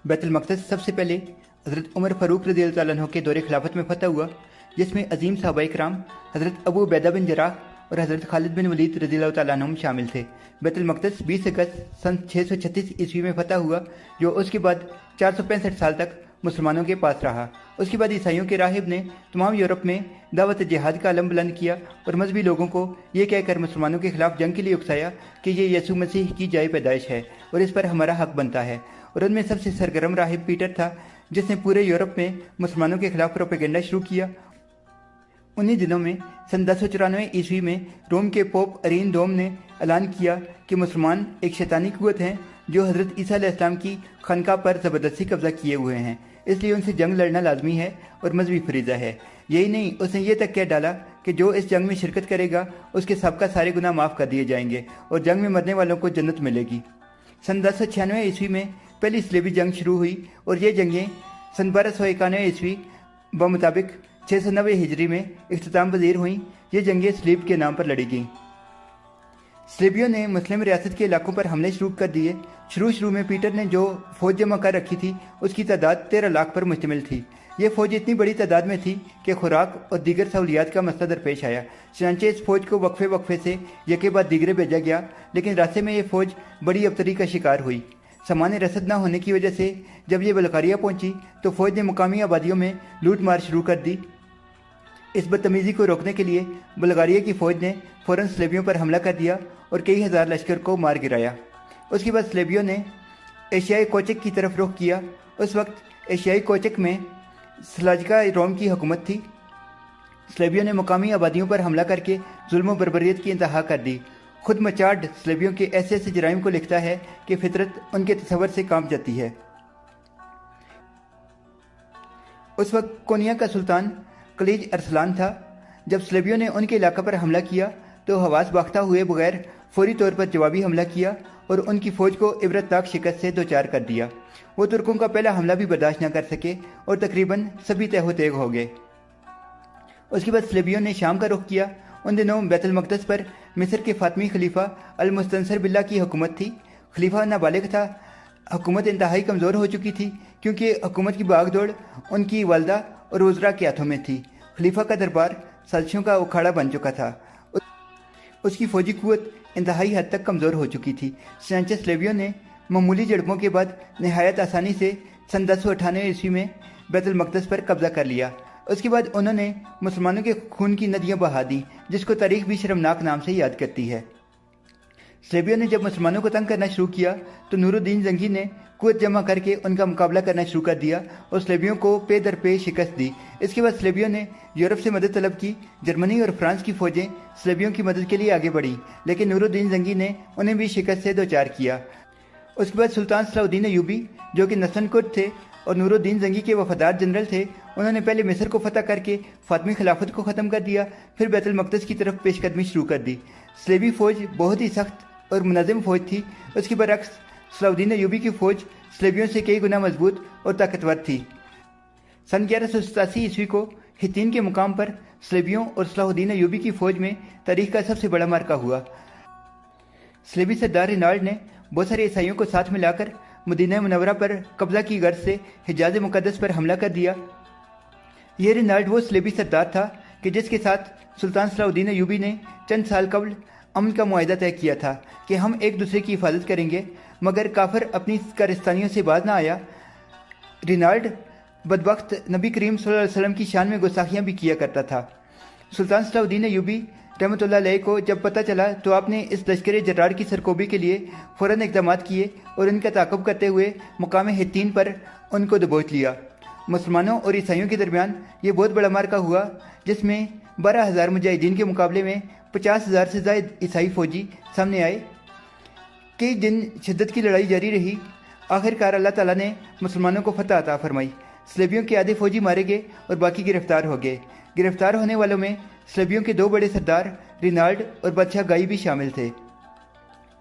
बैतुल मक़दस सबसे पहले हज़रत उमर फ़ारूक रज़ी अल्लाह तआला अन्हु के दौरे खिलाफत में फ़तह हुआ, जिसमें अजीम सहाबाए किराम हज़रत अबू उबैदा बिन जर्राह और हज़रत खालिद बिन वलीद रज़ी अल्लाह तआला अन्हुम शामिल थे। बैतुल मक़दस 20 अगस्त सन 636 ईस्वी में फ़तह हुआ, जो उसके बाद 465 साल तक मुसलमानों के पास रहा। उसके बाद ईसाइयों के राहिब ने तमाम यूरोप में दावत जिहाद का अलम बुलंद किया और मजहबी लोगों को ये कहकर मुसलमानों के खिलाफ जंग के लिए उकसाया कि ये यीशु मसीह की जाए पैदाइश है और इस पर हमारा हक बनता है। और उनमें सबसे सरगर्म राहिब पीटर था, जिसने पूरे यूरोप में मुसलमानों के खिलाफ प्रोपेगेंडा शुरू किया। उन्हीं दिनों में सन 1094 ईस्वी में रोम के पोप अरीन दोम ने ऐलान किया कि मुसलमान एक शैतानी कुव्वत हैं जो हज़रत ईसा अलैहिस्सलाम की खानका पर ज़बरदस्ती कब्जा किए हुए हैं, इसलिए उनसे जंग लड़ना लाजमी है और मजहबी फरीज़ा है। यही नहीं, उसने ये तक कह डाला कि जो इस जंग में शिरकत करेगा उसके सबका सारे गुनाह माफ़ कर दिए जाएंगे और जंग में मरने वालों को जन्नत मिलेगी। सन 1096 ईस्वी में पहली इस्लामी जंग शुरू हुई और ये जंगें सन 1291 ईस्वी बमुताबिक 690 हिजरी में इख्तिताम पजीर हुई। ये जंगें सलीब के नाम पर लड़ी गईं। सलीबियों ने मुस्लिम रियासत के इलाकों पर हमले शुरू कर दिए। शुरू में पीटर ने जो फौज जमा कर रखी थी उसकी तादाद 13 लाख पर मुश्तमिल थी। ये फौज इतनी बड़ी तादाद में थी कि खुराक और दीगर सहूलियात का मसला दरपेश आया। चनांचे इस फौज को वक्फे से यके बाद दीगरे भेजा गया, लेकिन रास्ते में ये फौज बड़ी अबतरी का शिकार हुई। सामान्य रसद न होने की वजह से जब ये बुल्गारिया पहुंची तो फौज ने मुकामी आबादियों में लूट मार शुरू कर दी। इस बदतमीज़ी को रोकने के लिए बुल्गारिया की फ़ौज ने फ़ौरन सलेबियों पर हमला कर दिया और कई हज़ार लश्कर को मार गिराया। उसके बाद सलेबियों ने एशियाई कोचक की तरफ रुख किया। उस वक्त एशियाई कोचक में सलाजिका रोम की हुकूमत थी। सलेबियों ने मुकामी आबादियों पर हमला करके जुल्म व बर्बरियत की इंतहा कर दी। खुद मचार्ड सलेबियों के ऐसे जराइम को लिखता है कि फितरत उनके तसव्वुर से कांप जाती है। उस वक्त कोनिया का सुल्तान खलीज अरसलान था। जब सलेबियों ने उनके इलाका पर हमला किया तो हवास बाख्ता हुए बगैर फौरी तौर पर जवाबी हमला किया और उनकी फ़ौज को इबरतनाक शिकस्त से दो चार कर दिया। वो तुर्कों का पहला हमला भी बर्दाश्त न कर सके और तकरीबन सभी तहो तेग हो गए। उसके बाद सलेबियों ने शाम का रुख किया। उन दिनों बैतुल मक़दस पर मिस्र के फ़ातिमी खलीफा अल मुस्तनसर बिल्ला की हुकूमत थी। खलीफा नाबालिग था। हुकूमत इंतहाई कमज़ोर हो चुकी थी क्योंकि हुकूमत की भागदौड़ उनकी वालदा और वज़रा के हाथों में थी। खलीफा का दरबार साजिशों का उखाड़ा बन चुका था। उसकी फ़ौजी कुव्वत इंतहाई हद तक कमज़ोर हो चुकी थी। चनांचे सलेबियों ने मामूली झड़पों के बाद नहायत आसानी से सन 1098 ईस्वी में बैतुल मक़दस पर कब्ज़ा कर लिया। उसके बाद उन्होंने मुसलमानों के खून की नदियाँ बहा दी, जिसको तारीख भी शर्मनाक नाम से याद करती है। सलेबियों ने जब मुसलमानों को तंग करना शुरू किया तो नूरुद्दीन जंगी ने कुव्वत जमा करके उनका मुकाबला करना शुरू कर दिया और सलेबियों को पे दर पे शिकस्त दी। इसके बाद सलेबियों ने यूरोप से मदद तलब की। जर्मनी और फ्रांस की फ़ौजें सलेबियों की मदद के लिए आगे बढ़ी, लेकिन नूरुद्दीन जंगी ने उन्हें भी शिकस्त से दो चार किया। उसके बाद सुल्तान सलाहुद्दीन अयूबी, जो कि नस्लन कुर्द थे और नूरुद्दीन जंगी के वफादार जनरल थे, उन्होंने पहले मिस्र को फतह करके फातमी खिलाफत को ख़त्म कर दिया, फिर बैतुल मक़दस की तरफ पेशकदमी शुरू कर दी। सलेबी फ़ौज बहुत ही सख्त और मुनज़्ज़म फ़ौज थी। उसके बरक्स सलाहुद्दीन अयूबी की फ़ौज सलेबियों से कई गुना मजबूत और ताकतवर थी। सन 1187 ईस्वी को हित्तीन के मुकाम पर सलेबियों और सलाहुद्दीन अयूबी की फ़ौज में तारीख का सबसे बड़ा मार्का हुआ। सलेबी सरदार रिनाल्ड ने बहुत सारे ईसाइयों को साथ मिलाकर मदीना मुनव्वरा पर कब्ज़ा की गर्ज से हिजाज मुक़द्दस पर हमला कर दिया। ये रिनाल्ड वो सलेबी सरदार था कि जिसके साथ सुल्तान सलाहुद्दीन अयूबी ने चंद साल कबल अमन का मुआहदा तय किया था कि हम एक दूसरे की हिफाजत करेंगे, मगर काफिर अपनी कारस्तानियों से बाज ना आया। रिनाल्ड बदबख्त नबी करीम सल्लल्लाहु अलैहि वसल्लम की शान में गुस्ताखियाँ भी किया करता था। सुल्तान सलाहुद्दीन अयूबी रहमतुल्लाह अलैह को जब पता चला तो आपने इस लश्कर जर्रार की सरकोबी के लिए फ़ौरन इक़दाम किए और इनका ताक़ुब करते हुए मुकाम हित्तीन पर उनको दबोच लिया। मुसलमानों और ईसाइयों के दरमियान ये बहुत बड़ा मार्का हुआ, जिसमें 12,000 मुजाहिदीन के मुकाबले में 50,000 से ज़ायद ईसाई फ़ौजी सामने आए। कई दिन शिद्दत की लड़ाई जारी रही। आखिरकार अल्लाह ताला ने मुसलमानों को फतह अता फरमाई। सलेबियों के आधे फ़ौजी मारे गए और बाकी गिरफ्तार हो गए। गिरफ्तार होने वालों में सलेबियों के दो बड़े सरदार रिनाल्ड और बादशाह गाई भी शामिल थे।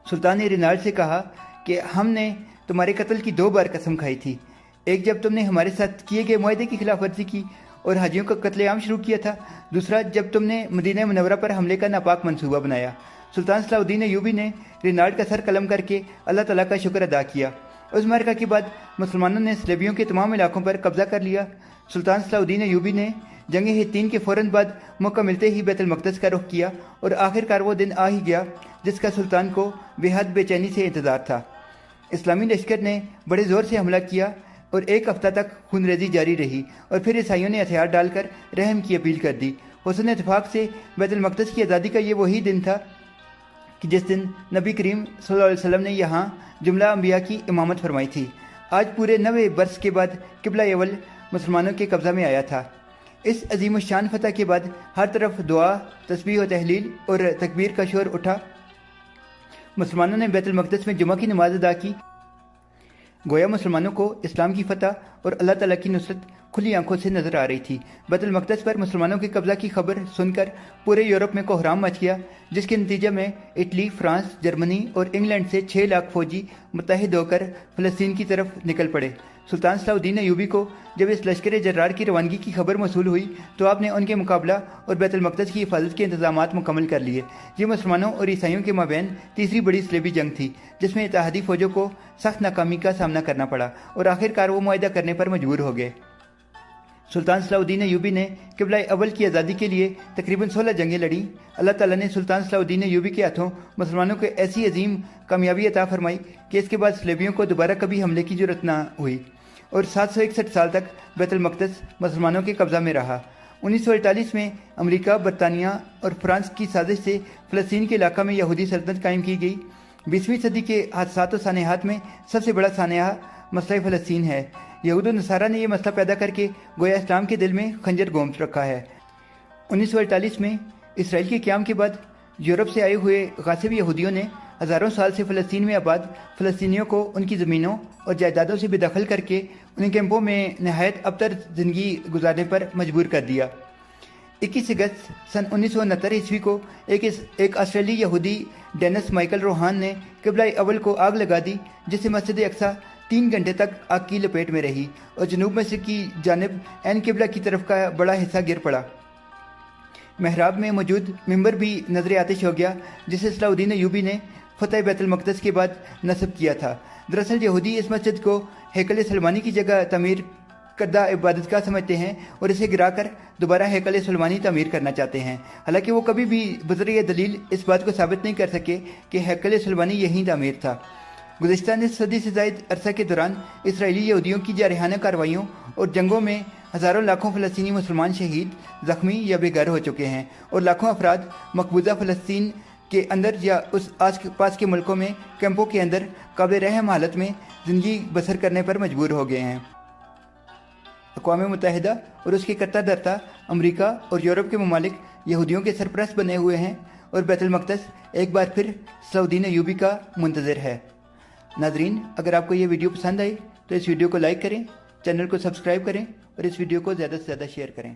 सुल्तान ने रिनाल्ड से कहा कि हमने तुम्हारे कत्ल की 2 बार कसम खाई थी। एक जब तुमने हमारे साथ किए गए मुआहदे की खिलाफ वर्जी की और हाजियों का कत्लेआम शुरू किया था, दूसरा जब तुमने मदीना मुनव्वरा पर हमले का नापाक मंसूबा बनाया। सुल्तान सलाहुद्दीन अयूबी ने रिनाल्ड का सर कलम करके अल्लाह ताला का शुक्र अदा किया उस मार्का के बाद मुसलमानों ने सलेबियों के तमाम इलाकों पर कब्जा कर लिया। सुल्तान सलाउद्दीन अयूबी ने जंग हित्तीन के फ़ौरन बाद मौका मिलते ही बैतुल मक़दस का रुख किया और आखिरकार वो दिन आ ही गया जिसका सुल्तान को बेहद बेचैनी से इंतज़ार था। इस्लामी लश्कर ने बड़े ज़ोर से हमला किया और एक हफ्ता तक खूनरेज़ी जारी रही और फिर ईसाइयों ने हथियार डालकर रहम की अपील कर दी। हुस्न इत्तेफाक से बैतुल मक़दस की आज़ादी का ये वही दिन था कि जिस दिन नबी करीम सल्लल्लाहु अलैहि वसल्लम ने यहाँ जुमला अंबिया की इमामत फरमाई थी। आज पूरे 90 बरस के बाद किबला अव्वल मुसलमानों के कब्ज़ा में आया था। इस अजीम शान फतह के बाद हर तरफ दुआ, तस्बीह व तहलील और तकबीर का शोर उठा। मुसलमानों ने बैतुल मक़दस में जुमा की नमाज अदा की। गोया मुसलमानों को इस्लाम की फतह और अल्लाह ताला की नुसरत खुली आंखों से नजर आ रही थी। बैतुल मक़दस पर मुसलमानों के कब्जा की खबर सुनकर पूरे यूरोप में कोहराम मच गया, जिसके नतीजे में इटली, फ्रांस, जर्मनी और इंग्लैंड से 6 लाख फौजी मुत्तहिद होकर फ़लस्तीन की तरफ निकल पड़े। सुल्तान सलाउद्दीन अयूबी को जब इस लश्कर जर्रार की रवानगी की खबर मौसूल हुई तो आपने उनके मुकाबला और बैतुल मक़दस की हिफाजत के इंतजामात मुकम्मल कर लिए। ये मुसलमानों और ईसाइयों के माबैन तीसरी बड़ी सलेबी जंग थी, जिसमें इत्तेहादी फ़ौजों को सख्त नाकामी का सामना करना पड़ा और आखिरकार वो मुआहिदा करने पर मजबूर हो गए। सुल्तान सलाउद्दीन अयूबी ने किबला अव्वल की आज़ादी के लिए तकरीबन 16 जंगें लड़ी। अल्लाह ताला ने सुल्तान सलाउद्दीन अयूबी के हाथों मुसलमानों को ऐसी अजीम कामयाबी अता फरमाई कि इसके बाद सलेबियों को दोबारा कभी हमले की जरूरत न हुई और 761 साल तक बैतुल मक़दस मुसलमानों के कब्ज़ा में रहा। 1948 में अमेरिका, बरतानिया और फ्रांस की साजिश से फ़लस्तीन के इलाका में यहूदी सल्तनत कायम की गई। 20वीं सदी के हादसात और सानेहात में सबसे बड़ा सानेहा मसला फ़लस्तीन है। यहूद और नसारा ने यह मसला पैदा करके गोया इस्लाम के दिल में खंजर गोम रखा है। 1948 में इसराइल के क़याम के बाद यूरोप से आए हुए गासिब यहूदियों ने हज़ारों साल से फ़लस्तीन में आबाद फ़लस्तीनियों को उनकी ज़मीनों और जायदादों से बेदखल करके उन्हें कैंपों में नहायत अबतर ज़िंदगी गुजारने पर मजबूर कर दिया। 21 अगस्त सन 1969 ईस्वी को एक ऑस्ट्रेलियाई यहूदी डेनिस माइकल रोहान ने किबला अव्वल को आग लगा दी, जिससे मस्जिद अक्सा 3 घंटे तक आग की लपेट में रही और जनूब मशरिक़ की जानिब एन किबला की तरफ का बड़ा हिस्सा गिर पड़ा। महराब में मौजूद मिंबर भी नजर आतिश हो गया, जिसे सलाउद्दीन अयूबी ने फतह बैतुल मक़दस के बाद नस्ब किया था। दरअसल यहूदी इस मस्जिद को हैकल सुलेमानी की जगह तमीर करदा इबादत का समझते हैं और इसे गिराकर दोबारा हैकल सुलेमानी तमीर करना चाहते हैं। हालांकि वो कभी भी बज़रिए दलील इस बात को साबित नहीं कर सके कि हैकल सुलेमानी यहीं तामीर था। गुज़िश्ता निस्फ़ सदी से ज़ायद अरसा के दौरान इसराइली यहूदियों की जारहाना कार्रवाइयों और जंगों में हज़ारों लाखों फ़लस्तीनी मुसलमान शहीद, ज़ख्मी या बेघर हो चुके हैं और लाखों अफराद मकबूजा फ़लस्तीन के अंदर या उस आस पास के मुल्कों में कैंपों के अंदर काबिल रहम हालत में ज़िंदगी बसर करने पर मजबूर हो गए हैं। अक़वाम मुत्तहिदा और उसके कर्ता धर्ता अमरीका और यूरोप के ममालिक यहूदियों के सरपरस्त बने हुए हैं और बैतुल मक़दस एक बार फिर सलाउद्दीन अयूबी का मुंतज़िर है। नाज़रीन, अगर आपको ये वीडियो पसंद आई तो इस वीडियो को लाइक करें, चैनल को सब्सक्राइब करें और इस वीडियो को ज़्यादा से ज़्यादा शेयर करें।